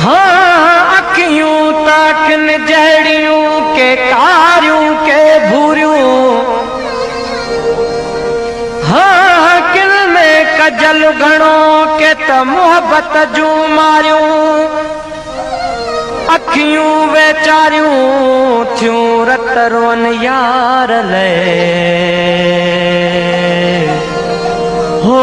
हाँ अखियूं ताकन जहड़ियों के कारियों के भूरियों, हाँ किल में कजल घणो के त मोहब्बत जूं मारियूं, अखियूं वेचारियूं थियूं रत रोन यार ले हो।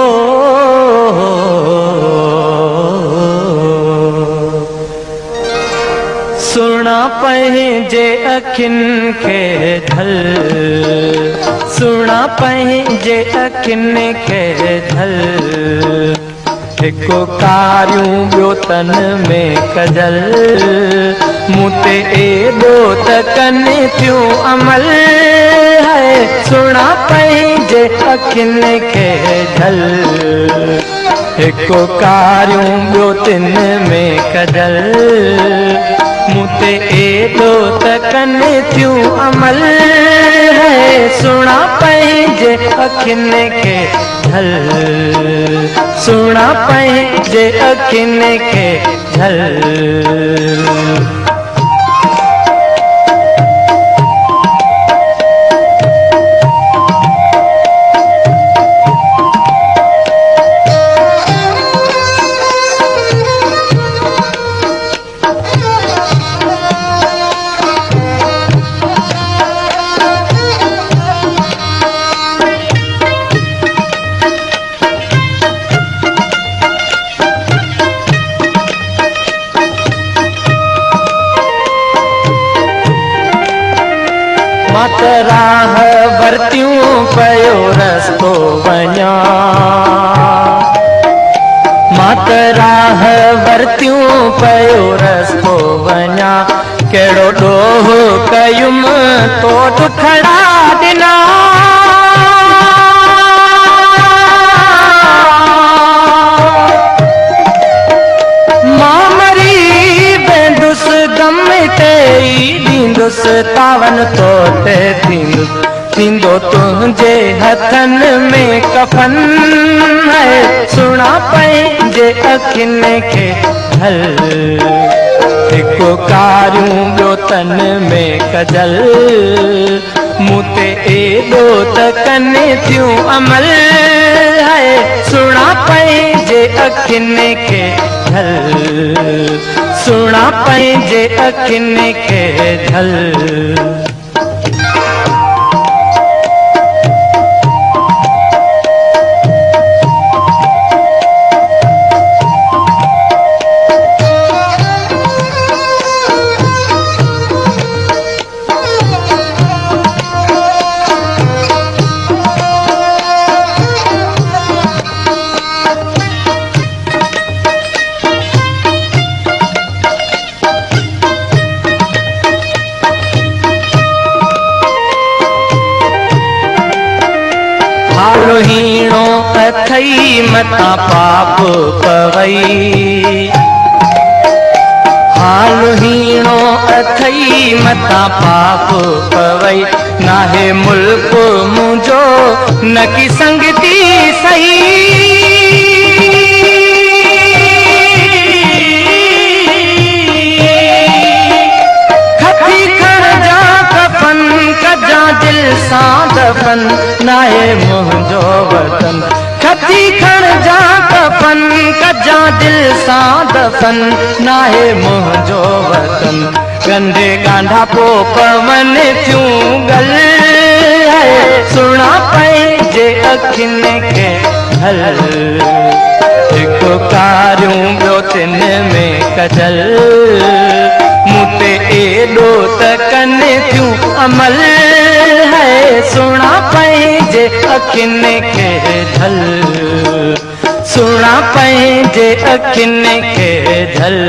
सुना पंहिंजे अखियुनि खे ढल, सुना पंहिंजे अखियुनि खे ढल, हिकु कारियूं ॿियो तन में कजल, मूं ते एॾो त कनि थियूं अमल है। सुना पंहिंजे अखियुनि खे ढल, हिकु कारियूं ॿियो तिन में कजल, मूं ते एॾो त कनि थियूं अमल है। सुना पंहिंजे अखियुनि खे ढल, सुना पंहिंजे अखियुनि खे ढल। मत राह वरतियूं पयो रस्तो वञा, मत राह वरतियूं पयो रस्तो वञा, कहिड़ो ॾोह कयुमि तो दुखड़ा ॾिना, मां मरी वेंदुसि गम ते ॾींदुसि तावन तो ते थींदो तुंहिंजे हथनि में कफन है। सुना पंहिंजे अखियुनि खे ढल, हिकु कारियूं ॿियो तन में कजल, मूं ते एॾो त कनि थियूं अमल है। सुना पंहिंजे अखियुनि खे ढल, सुना पंहिंजे अखियुनि खे ढल। हालो हीणो अथई मता पाप पवई, हालो हीणो अथई मता पाप पवई, नाहे मुल्क मुंहिंजो न की संगती सही, दिल सां दफन नाहे मुंहिंजो वतन, खती खण जा कफन कजा दिल सां दफन नाहे मुंहिंजो वतन, गंदे गांधा पो पवन थियूं गल है। सुना पंहिंजे अखियुनि खे ढल, हिकु कारियूं ॿियो तिन में कजल, मूं ते एॾो त कनि थियूं अमल है। सुना पंहिंजे अखियुनि खे ढल, सुना पंहिंजे अखियुनि खे ढल।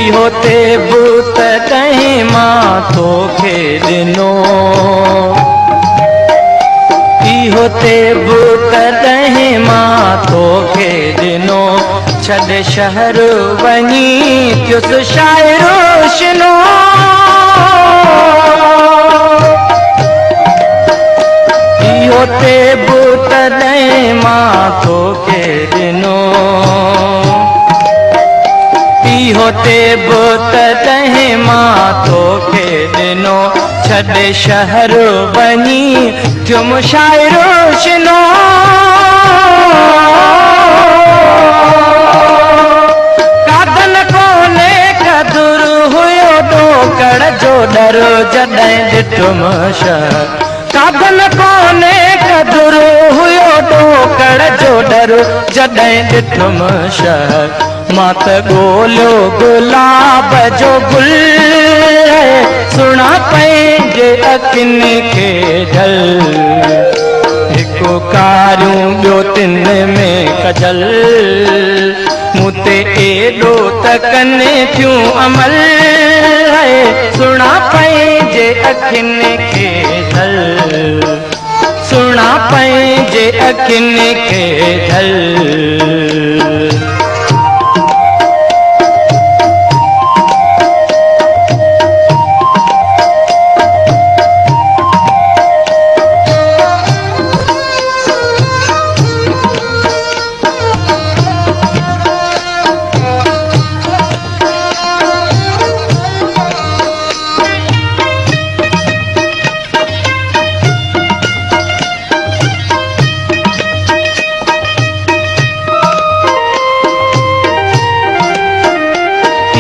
इहो ते बूत तहीं मां तोखे ॾिनो इहो ते बूत तहीं मां तोखे ॾिनो छॾे शहर वञी थियुसि शाइरो शिनो इहो ते बूत तहीं मां तोखे ॾिनो इहो ते बूत तहीं मां तोखे ॾिनो छॾे शहर वञी थियुमि शाइरो शिनो कादन कोने कदुर हुयो ॾोकड़ जो डर जॾहिं ॾिठुमि शहर कादन कोने कदुर हुयो ॾोकड़ जो डर जॾहिं ॾिठुमि शहर मां त ॻोल्हियो गुलाब जो गुल सुणा पंहिंजे अखियुनि खे ढल हिकु कारियूं ॿियो तिन में कजल मूं ते एॾो त कनि थियूं अमल सुणा पंहिंजे अखियुनि खे ढल सुणा पंहिंजे अखियुनि खे ढल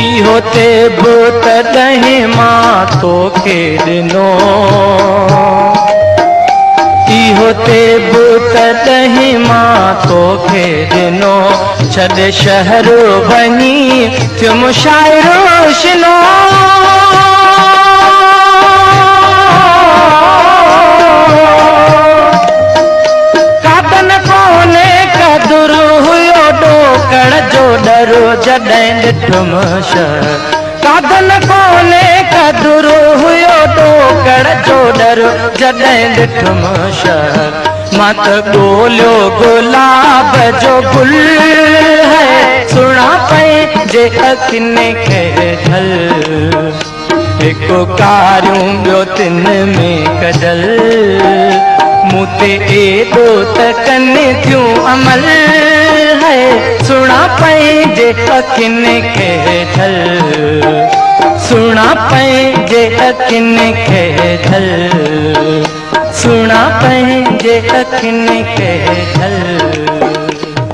इहो ते बूत तहीं मां तोखे ॾिनो इहो ते बूत तहीं मां तोखे ॾिनो छॾे शहर वञी थियुमि शाइरो शिनो कादन कोने कदुर हुयो ॾोकड़ जो डर जॾहिं ॾिठुमि शहर कादन कोने कदुर हुयो ॾोकड़ जो डर जॾहिं ॾिठुमि शहर मां त ॻोल्हियो गुलाब जो गुल सुणा पंहिंजे अखियुनि खे ढल हिकु कारियूं ॿियो तिन में कजल मूं ते एॾो त कनि थियूं अमल सुणा पंहिंजे अखियुनि खे ढल सुणा पंहिंजे अखियुनि खे ढल सुणा पंहिंजे अखियुनि खे ढल